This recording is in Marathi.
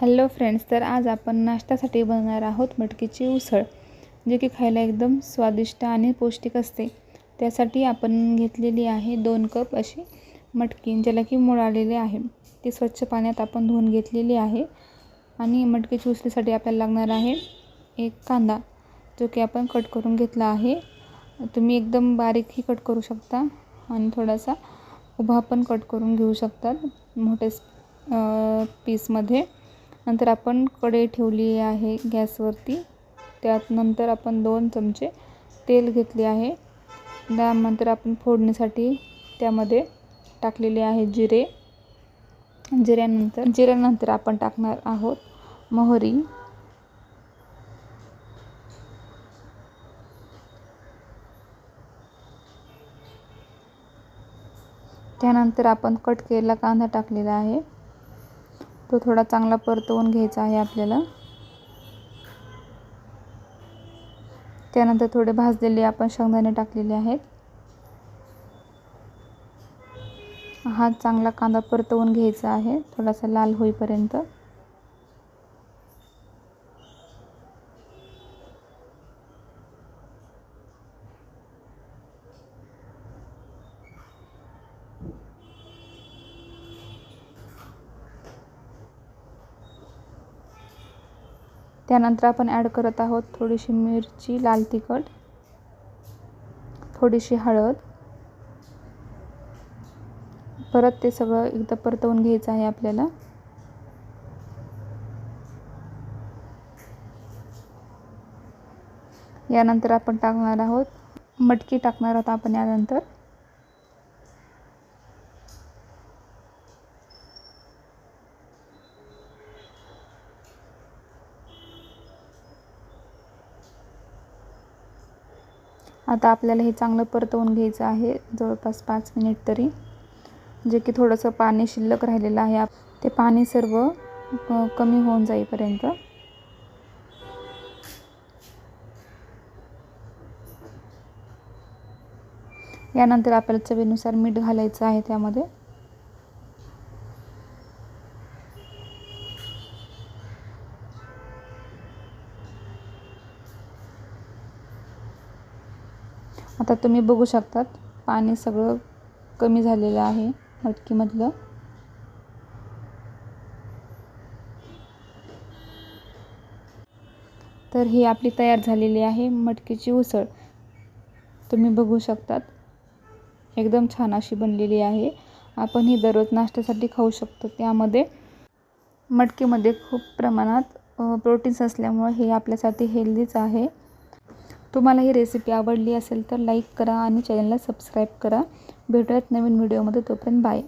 हॅलो फ्रेंड्स, तर आज आपण नाश्त्यासाठी बनवणार आहोत मटकीची उसळ, जे की खायला एकदम स्वादिष्ट आणि पौष्टिक असते। त्यासाठी आपण घेतलेली आहे 2 कप अशी मटकी, ज्याला की मूळ आलेले आहे। ती स्वच्छ पाण्यात आपण धुवून घेतलेली आहे। आणि मटकीची उसळीसाठी आपल्याला लागणार आहे 1 कांदा, जो की आपण कट करून घेतला आहे। तुम्ही एकदम बारीकही कट करू शकता आणि थोडासा उभा पण कट करून घेऊ शकता मोठे पीसमध्ये। नंतर आपण कढई ठेवली आहे गॅसवरती। त्यात नंतर आपण 2 चमचे तेल घेतले आहे। त्यानंतर आपण फोडणीसाठी त्यामध्ये टाकलेले आहे जिरे। जिऱ्यानंतर आपण टाकणार आहोत मोहरी। त्यानंतर आपण कट केलेला कांदा टाकलेला आहे। तो थोडा चांगला परतवून घ्यायचा आहे आपल्याला। त्यानंतर थोडे भाजलेले आपण शेंगदाणे टाकलेले आहेत। हा चांगला कांदा परतवून घ्यायचा आहे थोडासा लाल होईपर्यंत। त्यानंतर आपण ॲड करत आहोत थोडीशी मिरची, लाल तिखट, थोडीशी हळद। परत ते सगळं एकदा परतवून घ्यायचं आहे आपल्याला। यानंतर आपण टाकणार आहोत मटकी टाकणार आहोत आपण यानंतर। आता आपल्याला हे चांगलं परतवून घ्यायचं आहे जवळपास 5 मिनिट तरी, जे की थोडंसं पाणी शिल्लक राहिलेलं आहे ते पाणी सर्व कमी होऊन जाईपर्यंत। यानंतर आपल्याला चवीनुसार मीठ घालायचं आहे त्यामध्ये। आता तुम्ही बघू शकतात पाणी सगळं कमी झालेलं आहे मटकीमधलं। तर ही आपली तयार झालेली आहे मटकीची उसळ। तुम्ही बघू शकतात एकदम छान अशी बनलेली आहे। आपण ही दररोज नाश्त्यासाठी खाऊ शकतो। त्यामध्ये मटकीमध्ये खूप प्रमाणात प्रोटीन्स असल्यामुळे हे आपल्यासाठी हेल्दीच आहे। तुम्हाला ही रेसिपी आवडली असेल तर लाईक करा आणि चॅनलला सबस्क्राईब करा। भेटूयात नवीन व्हिडिओमध्ये, तोपर्यंत बाय।